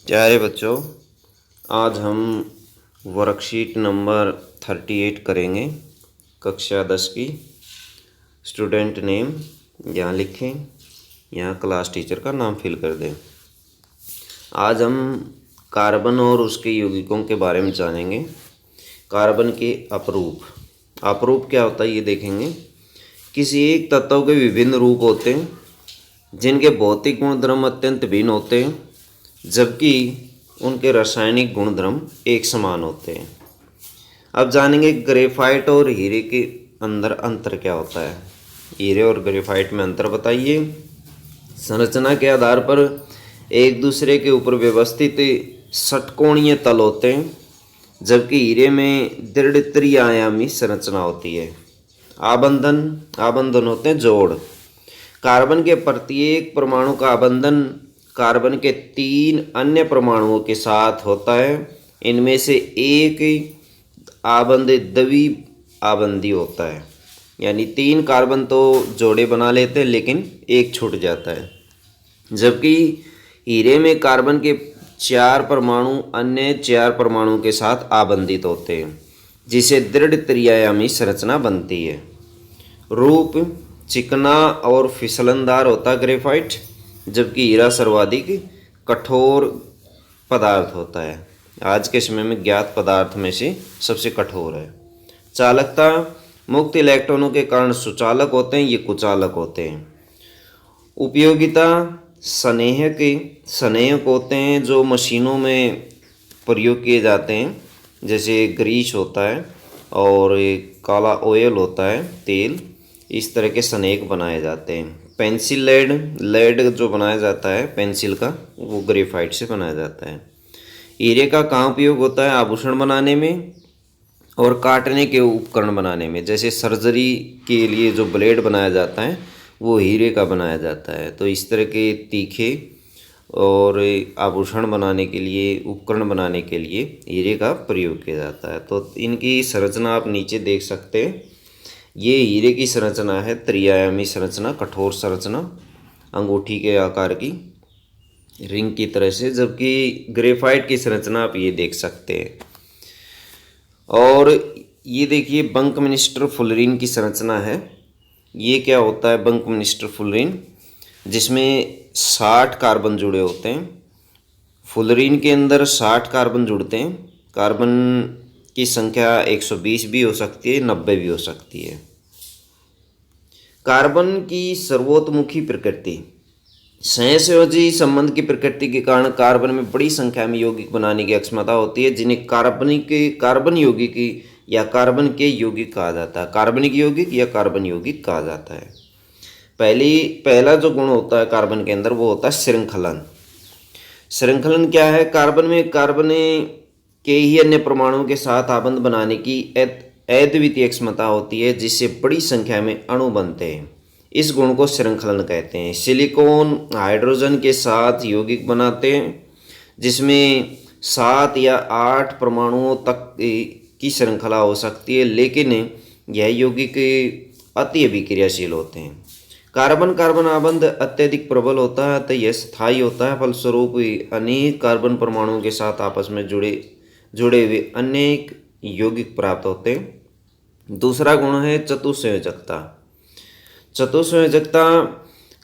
प्यारे बच्चों, आज हम वर्कशीट नंबर 38 करेंगे। कक्षा 10 की। स्टूडेंट नेम यहाँ लिखें, यहाँ क्लास टीचर का नाम फिल कर दें। आज हम कार्बन और उसके यौगिकों के बारे में जानेंगे। कार्बन के अपरूप। अपरूप क्या होता है ये देखेंगे। किसी एक तत्व के विभिन्न रूप होते हैं जिनके भौतिक गुणधर्म अत्यंत भिन्न होते हैं, जबकि उनके रासायनिक गुणधर्म एक समान होते हैं। अब जानेंगे ग्रेफाइट और हीरे के अंदर अंतर क्या होता है। हीरे और ग्रेफाइट में अंतर बताइए। संरचना के आधार पर एक दूसरे के ऊपर व्यवस्थित षटकोणीय तल होते हैं, जबकि हीरे में दृढ़ त्रिआयामी संरचना होती है। आबंधन होते हैं जोड़। कार्बन के प्रत्येक परमाणु का आबंधन कार्बन के 3 अन्य परमाणुओं के साथ होता है। इनमें से एक आबंध द्विआबंधी होता है, यानी 3 कार्बन तो जोड़े बना लेते हैं लेकिन एक छूट जाता है। जबकि हीरे में कार्बन के 4 परमाणु अन्य 4 परमाणुओं के साथ आबंधित होते हैं, जिसे दृढ़ त्रिआयामी संरचना बनती है। रूप चिकना और फिसलनदार होता है ग्रेफाइट, जबकि हीरा सर्वाधिक कठोर पदार्थ होता है। आज के समय में ज्ञात पदार्थ में से सबसे कठोर है। चालकता मुक्त इलेक्ट्रॉनों के कारण सुचालक होते हैं, ये कुचालक होते हैं। उपयोगिता स्नेहक होते हैं जो मशीनों में प्रयोग किए जाते हैं, जैसे ग्रीस होता है और काला ऑयल होता है तेल। इस तरह के स्नेहक बनाए जाते हैं। पेंसिल लेड जो बनाया जाता है पेंसिल का, वो ग्रेफाइट से बनाया जाता है। हीरे का कहाँ उपयोग होता है? आभूषण बनाने में और काटने के उपकरण बनाने में। जैसे सर्जरी के लिए जो ब्लेड बनाया जाता है वो हीरे का बनाया जाता है। तो इस तरह के तीखे और आभूषण बनाने के लिए, उपकरण बनाने के लिए हीरे का प्रयोग किया जाता है। तो इनकी संरचना आप नीचे देख सकते हैं। ये हीरे की संरचना है, त्रिआयामी संरचना, कठोर संरचना, अंगूठी के आकार की रिंग की तरह से। जबकि ग्रेफाइट की संरचना आप ये देख सकते हैं। और ये देखिए बंकमिस्टर फुलरीन की संरचना है। ये क्या होता है बंकमिस्टर फुलरीन? जिसमें 60 कार्बन जुड़े होते हैं। फुलरीन के अंदर 60 कार्बन जुड़ते हैं। कार्बन की संख्या 120 भी हो सकती है, 90 भी हो सकती है। कार्बन की सर्वोत्मुखी प्रकृति, सहसंयोजी संबंध की प्रकृति के कारण कार्बन में बड़ी संख्या में यौगिक बनाने की क्षमता होती है, जिन्हें कार्बन यौगिक या कार्बन के यौगिक कहा जाता है। कार्बनिक यौगिक या कार्बन यौगिक कहा जाता है। पहला जो गुण होता है कार्बन के अंदर वो होता है श्रृंखलन। श्रृंखलन क्या है? कार्बन में कार्बन के ही अन्य परमाणुओं के साथ आबंध बनाने की अद्वितीय क्षमता होती है, जिससे बड़ी संख्या में अणु बनते हैं। इस गुण को श्रृंखलन कहते हैं। सिलिकॉन हाइड्रोजन के साथ यौगिक बनाते हैं, जिसमें 7 या 8 परमाणुओं तक की श्रृंखला हो सकती है, लेकिन यह यौगिक अति अभिक्रियाशील होते हैं। कार्बन कार्बन आबंध अत्यधिक प्रबल होता है, तो यह स्थायी होता है। फलस्वरूप अनेक कार्बन परमाणुओं के साथ आपस में जुड़े हुए अनेक यौगिक प्राप्त होते हैं। दूसरा गुण है चतुस्संयोजकता। चतुस्संयोजकता,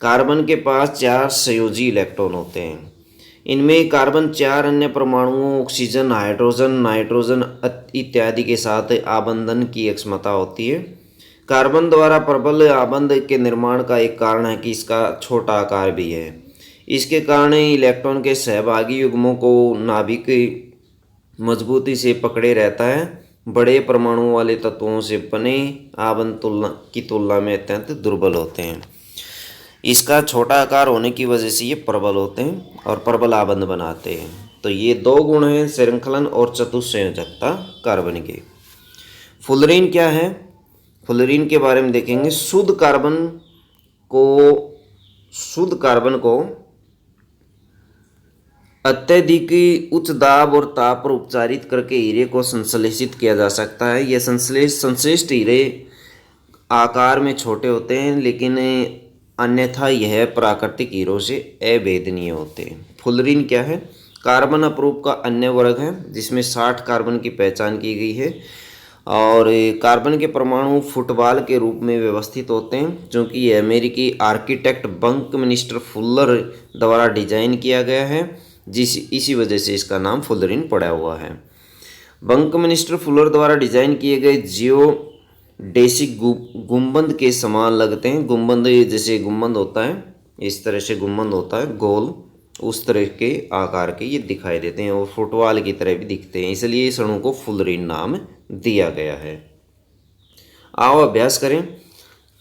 कार्बन के पास 4 संयोजी इलेक्ट्रॉन होते हैं। इनमें कार्बन 4 अन्य परमाणुओं ऑक्सीजन, हाइड्रोजन, नाइट्रोजन इत्यादि के साथ आबंधन की क्षमता होती है। कार्बन द्वारा प्रबल आबंध के निर्माण का एक कारण है कि इसका छोटा आकार भी है। इसके कारण इलेक्ट्रॉन के सहभागी युग्मों को नाभिक मजबूती से पकड़े रहता है। बड़े परमाणुओं वाले तत्वों से बने आबंध की तुलना में अत्यंत दुर्बल होते हैं। इसका छोटा आकार होने की वजह से ये प्रबल होते हैं और प्रबल आबंध बनाते हैं। तो ये 2 गुण हैं, श्रृंखलन और चतुस्संयोजकता कार्बन के। फुलरीन क्या है? फुलरीन के बारे में देखेंगे। शुद्ध कार्बन को अत्यधिक उच्च दाब और ताप पर उपचारित करके हीरे को संश्लेषित किया जा सकता है। यह संश्लिष्ट हीरे आकार में छोटे होते हैं, लेकिन अन्यथा यह प्राकृतिक हीरों से अभेदनीय होते हैं। फुलरीन क्या है? कार्बन अपरूप का अन्य वर्ग है जिसमें 60 कार्बन की पहचान की गई है और कार्बन के परमाणु फुटबॉल के रूप में व्यवस्थित होते हैं, क्योंकि ये अमेरिकी आर्किटेक्ट बंकमिस्टर फुल्लर द्वारा डिजाइन किया गया है, इसी वजह से इसका नाम फुल्लरिन पड़ा हुआ है। बंकमिस्टर फुल्लर द्वारा डिजाइन किए गए जियोडेसिक गुंबद के समान लगते हैं। गुंबद जैसे गुंबद होता है, इस तरह से गुंबद होता है गोल, उस तरह के आकार के ये दिखाई देते हैं और फुटबॉल की तरह भी दिखते हैं, इसलिए इस अणु को फुल्लरिन नाम दिया गया है। आओ अभ्यास करें।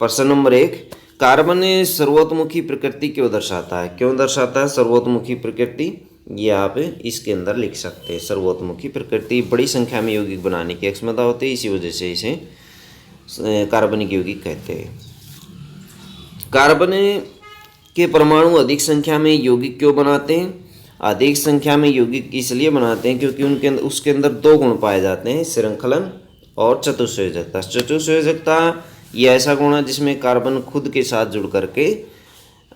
प्रश्न नंबर 1, कार्बन सर्वोत्मुखी प्रकृति क्यों दर्शाता है? क्यों दर्शाता है सर्वोत्मुखी प्रकृति? ये आप इसके अंदर लिख सकते हैं। सर्वोत्मुखी प्रकृति बड़ी संख्या में यौगिक बनाने की क्षमता होती है, इसी वजह से इसे कार्बनिक यौगिक कहते हैं। कार्बन के परमाणु अधिक संख्या में यौगिक क्यों बनाते हैं? अधिक संख्या में यौगिक इसलिए बनाते हैं क्योंकि उसके अंदर 2 गुण पाए जाते हैं, श्रृंखलन और चतुस्संयोजकता। चतुस्संयोजकता ये ऐसा गुण है जिसमें कार्बन खुद के साथ जुड़ करके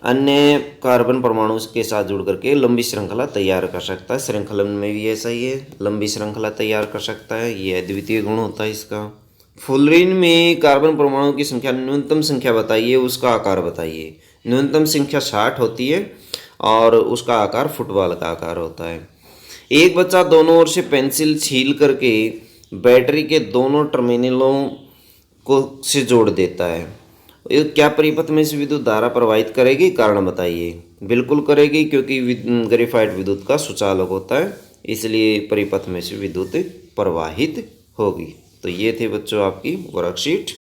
अन्य कार्बन परमाणु के साथ जुड़ करके लंबी श्रृंखला तैयार कर सकता है। श्रृंखलन में भी ऐसा ही है, लंबी श्रृंखला तैयार कर सकता है, ये अद्वितीय गुण होता है इसका। फुल्लरिन में कार्बन परमाणु की संख्या, न्यूनतम संख्या बताइए, उसका आकार बताइए। न्यूनतम संख्या 60 होती है और उसका आकार फुटबॉल का आकार होता है। एक बच्चा दोनों ओर से पेंसिल छील करके बैटरी के दोनों टर्मिनलों को से जोड़ देता है। क्या परिपथ में से विद्युत धारा प्रवाहित करेगी? कारण बताइए। बिल्कुल करेगी, क्योंकि ग्रेफाइट विद्युत का सुचालक होता है, इसलिए परिपथ में से विद्युत प्रवाहित होगी। तो ये थे बच्चों आपकी वर्कशीट।